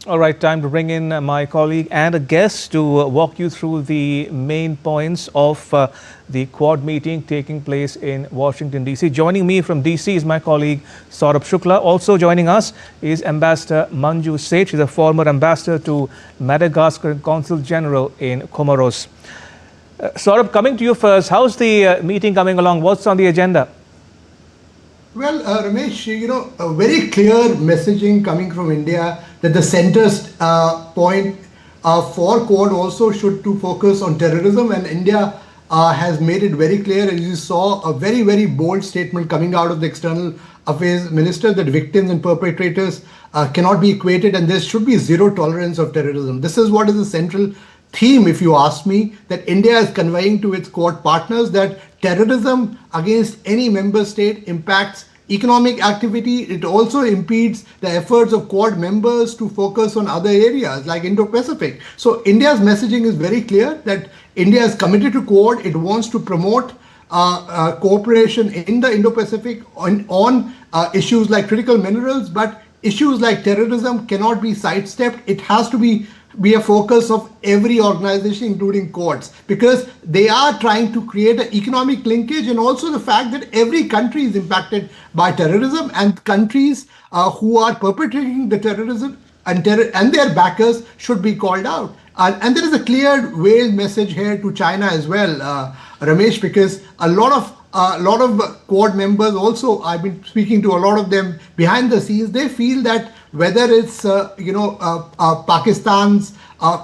All right, time to bring in my colleague and a guest to walk you through the main points of the Quad meeting taking place in Washington, D.C. Joining me from D.C. is my colleague Saurabh Shukla. Also joining us is Ambassador Manju Seth. She's a former ambassador to Madagascar and Consul General in Comoros. Saurabh, coming to you first, how's the meeting coming along? What's on the agenda? Well, Ramesh, a very clear messaging coming from India that the center's point for Quad also should to focus on terrorism, and India has made it very clear, and you saw a very, very bold statement coming out of the External Affairs Minister that victims and perpetrators cannot be equated, and there should be zero tolerance of terrorism. This is what is the central theme, if you ask me, that India is conveying to its Quad partners, that terrorism against any member state impacts economic activity. It also impedes the efforts of Quad members to focus on other areas like Indo-Pacific. So India's messaging is very clear that India is committed to Quad. It wants to promote cooperation in the Indo-Pacific on issues like critical minerals, but issues like terrorism cannot be sidestepped. It has to be a focus of every organization, including Quads, because they are trying to create an economic linkage, and also the fact that every country is impacted by terrorism, and countries who are perpetrating the terrorism and their backers should be called out. And there is a clear veiled message here to China as well, Ramesh, because a lot of Quad members also, I've been speaking to a lot of them behind the scenes, they feel that whether it's Pakistan's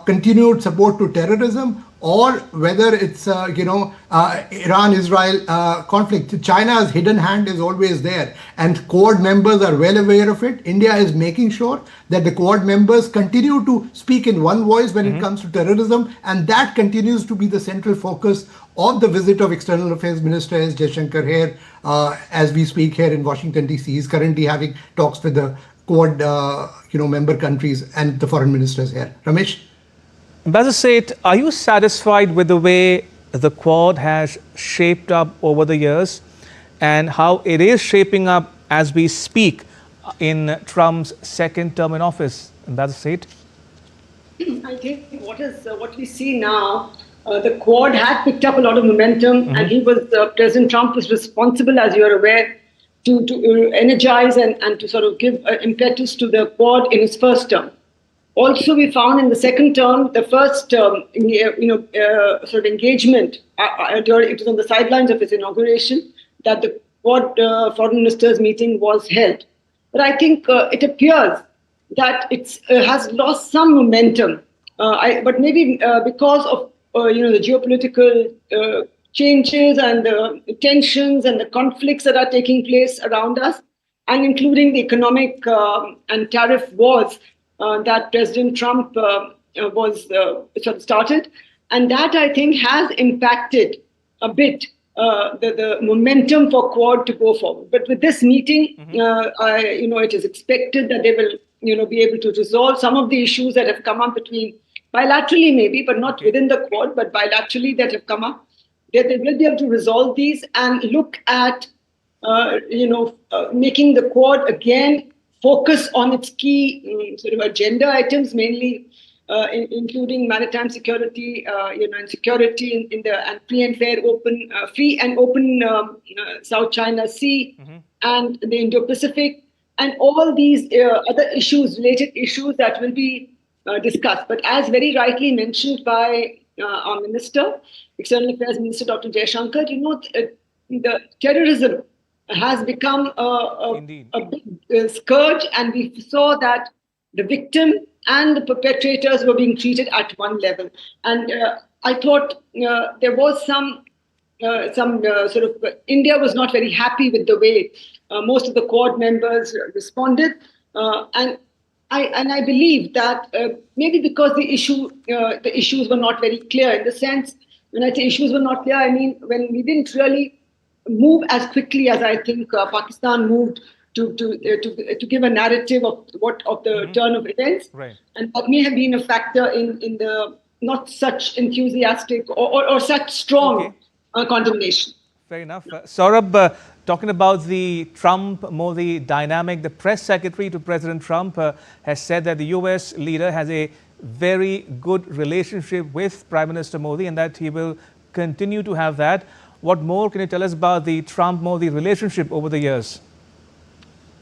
continued support to terrorism, or whether it's Iran-Israel conflict, China's hidden hand is always there, and Quad members are well aware of it. India is making sure that the Quad members continue to speak in one voice when it comes to terrorism, and that continues to be the central focus of the visit of External Affairs Minister Jaishankar here as we speak here in Washington, D.C. He's currently having talks with the Quad member countries and the foreign ministers here. Ramesh? Ambassador Seth, are you satisfied with the way the Quad has shaped up over the years and how it is shaping up as we speak in Trump's second term in office? Ambassador Seth? I think what we see now, the Quad had picked up a lot of momentum, and President Trump was responsible, as you are aware, to energize and to sort of give impetus to the Quad in his first term. Also, we found in the second term, the first sort of engagement, it was on the sidelines of his inauguration, that the Quad foreign ministers meeting was held. But I think it appears that it has lost some momentum, but maybe because of the geopolitical changes and the tensions and the conflicts that are taking place around us, and including the economic and tariff wars that President Trump started. And that, I think, has impacted a bit the momentum for Quad to go forward. But with this meeting, it is expected that they will be able to resolve some of the issues that have come up between bilaterally maybe, but not within the Quad, but bilaterally that have come up. That they will be able to resolve these and look at, making the Quad again focus on its key sort of agenda items, mainly including maritime security, and security in the and free and open South China Sea and the Indo-Pacific, and all these other related issues that will be discussed. But as very rightly mentioned by our Minister, External Affairs Minister Dr. Jaishankar, the terrorism has become a big scourge, and we saw that the victim and the perpetrators were being treated at one level. And I thought there was some sort of India was not very happy with the way most of the Quad members responded, and I believe that maybe because the issues were not very clear, in the sense, when I say issues were not clear, I mean when we didn't really move as quickly as I think Pakistan moved to give a narrative of the turn of events, right. And that may have been a factor in the not such enthusiastic or such strong condemnation. Fair enough. Saurabh, talking about the Trump-Modi dynamic, the press secretary to President Trump has said that the U.S. leader has a very good relationship with Prime Minister Modi and that he will continue to have that. What more can you tell us about the Trump-Modi relationship over the years?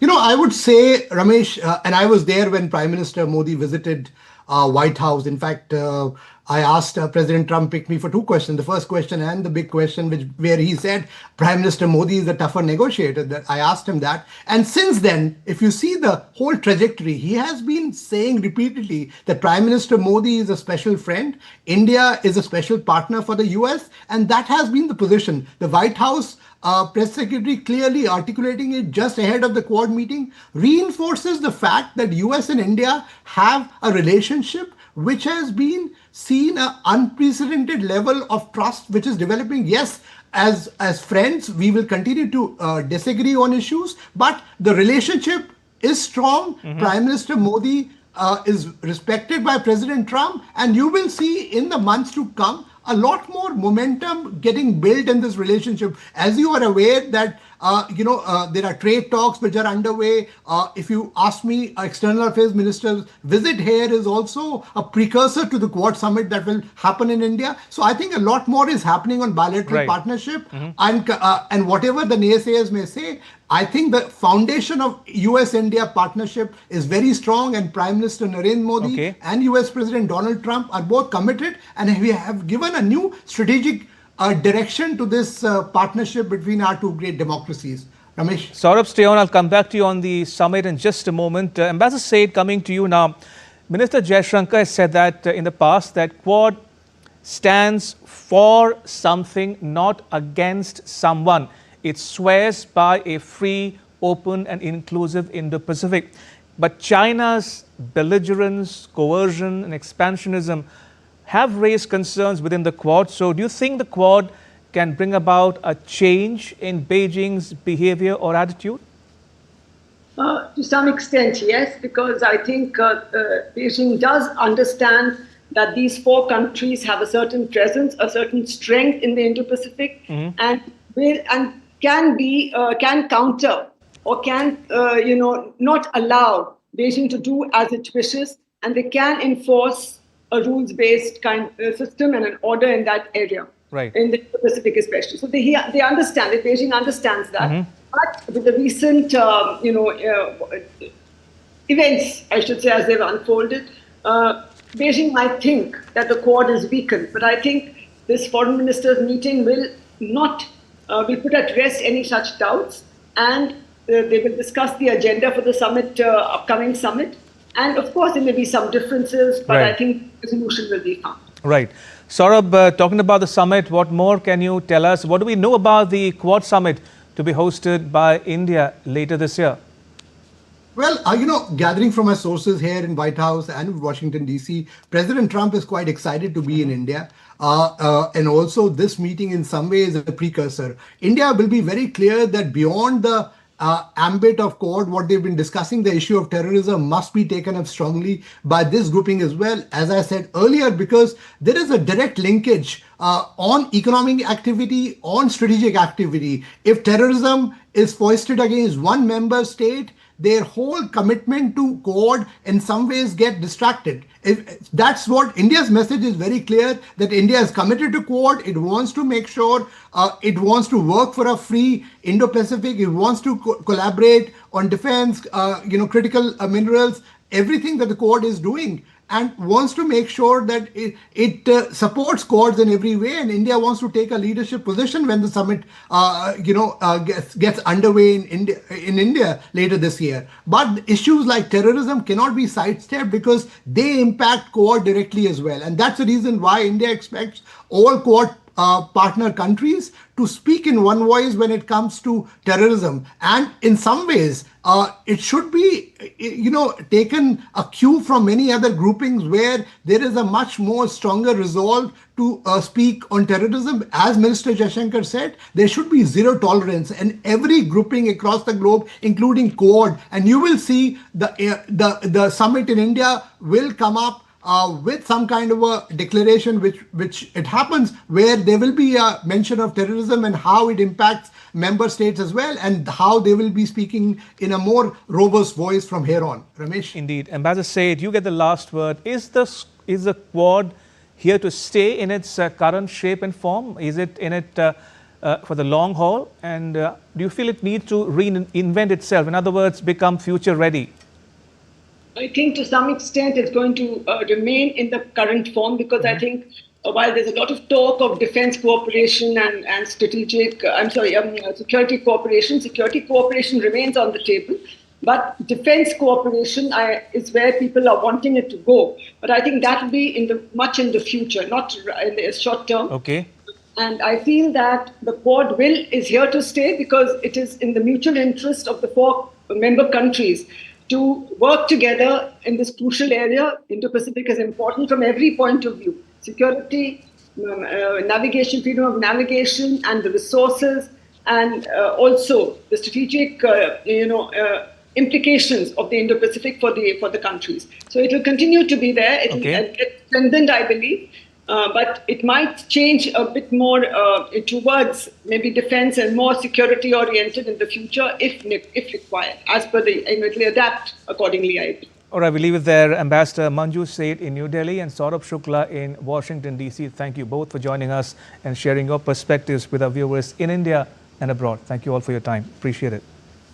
I would say, Ramesh, and I was there when Prime Minister Modi visited White House. In fact, I asked President Trump picked me for two questions. The first question and the big question, where he said Prime Minister Modi is a tougher negotiator. That I asked him that, and since then, if you see the whole trajectory, he has been saying repeatedly that Prime Minister Modi is a special friend. India is a special partner for the U.S., and that has been the position. The White House press secretary clearly articulating it just ahead of the Quad meeting reinforces the fact that US and India have a relationship which has been seen an unprecedented level of trust which is developing. Yes, as friends, we will continue to disagree on issues, but the relationship is strong. Prime Minister Modi is respected by President Trump, and you will see in the months to come a lot more momentum getting built in this relationship. As you are aware that there are trade talks which are underway. If you ask me, External Affairs Minister's visit here is also a precursor to the Quad Summit that will happen in India. So I think a lot more is happening on bilateral partnership. And whatever the naysayers may say, I think the foundation of US-India partnership is very strong, and Prime Minister Narendra Modi and US President Donald Trump are both committed, and we have given a new strategic direction to this partnership between our two great democracies. Ramesh. Saurabh, stay on. I'll come back to you on the summit in just a moment. Ambassador Said, coming to you now. Minister Jaishankar has said that in the past that Quad stands for something, not against someone. It swears by a free, open and inclusive Indo-Pacific. But China's belligerence, coercion and expansionism have raised concerns within the Quad. So do you think the Quad can bring about a change in Beijing's behavior or attitude? To some extent, yes, because I think Beijing does understand that these four countries have a certain presence, a certain strength in the Indo-Pacific, and can counter or can not allow Beijing to do as it wishes, and they can enforce a rules-based kind of system and an order in that area, in the Pacific especially. So they understand it. Beijing understands that. But with the recent events, I should say, as they've unfolded, Beijing might think that the Quad is weakened. But I think this foreign ministers meeting will not will put at rest any such doubts, and they will discuss the agenda for the summit, upcoming summit. And of course, there may be some differences, but I think the solution will be found. Right. Saurabh, talking about the summit, what more can you tell us? What do we know about the Quad summit to be hosted by India later this year? Well, gathering from my sources here in White House and Washington, D.C., President Trump is quite excited to be in India. And also this meeting in some ways is a precursor. India will be very clear that beyond the ambit of Quad, what they've been discussing, the issue of terrorism must be taken up strongly by this grouping as well, as I said earlier, because there is a direct linkage on economic activity, on strategic activity. If terrorism is foisted against one member state, their whole commitment to Quad in some ways get distracted. That's what India's message is very clear, that India is committed to Quad. It wants to make sure it wants to work for a free Indo-Pacific. It wants to collaborate on defense, critical minerals, everything that the Quad is doing, and wants to make sure that it supports Quads in every way. And India wants to take a leadership position when the summit, gets underway in India later this year. But issues like terrorism cannot be sidestepped because they impact Quad directly as well. And that's the reason why India expects all Quad partner countries to speak in one voice when it comes to terrorism. And in some ways, it should be, taken a cue from many other groupings where there is a much more stronger resolve to speak on terrorism. As Minister Jaishankar said, there should be zero tolerance in every grouping across the globe, including Quad. And you will see the summit in India will come up with some kind of a declaration which it happens, where there will be a mention of terrorism and how it impacts member states as well, and how they will be speaking in a more robust voice from here on. Ramesh? Indeed. Ambassador Said, you get the last word. Is the Quad here to stay in its current shape and form? Is it in it for the long haul? And do you feel it needs to reinvent itself? In other words, become future ready? I think to some extent it's going to remain in the current form, because I think while there's a lot of talk of defense cooperation and security cooperation remains on the table. But defense cooperation is where people are wanting it to go. But I think that will be much in the future, not in the short term. Okay. And I feel that the Quad is here to stay, because it is in the mutual interest of the 4 member countries to work together in this crucial area. Indo-Pacific is important from every point of view: security, navigation, freedom of navigation, and the resources, and also the strategic, implications of the Indo-Pacific for the countries. So it will continue to be there. It will get strengthened, I believe. But it might change a bit more towards maybe defense and more security oriented in the future if required, as per it will adapt accordingly, I believe. All right, we leave it there. Ambassador Manju Seth in New Delhi and Saurabh Shukla in Washington, D.C. Thank you both for joining us and sharing your perspectives with our viewers in India and abroad. Thank you all for your time. Appreciate it.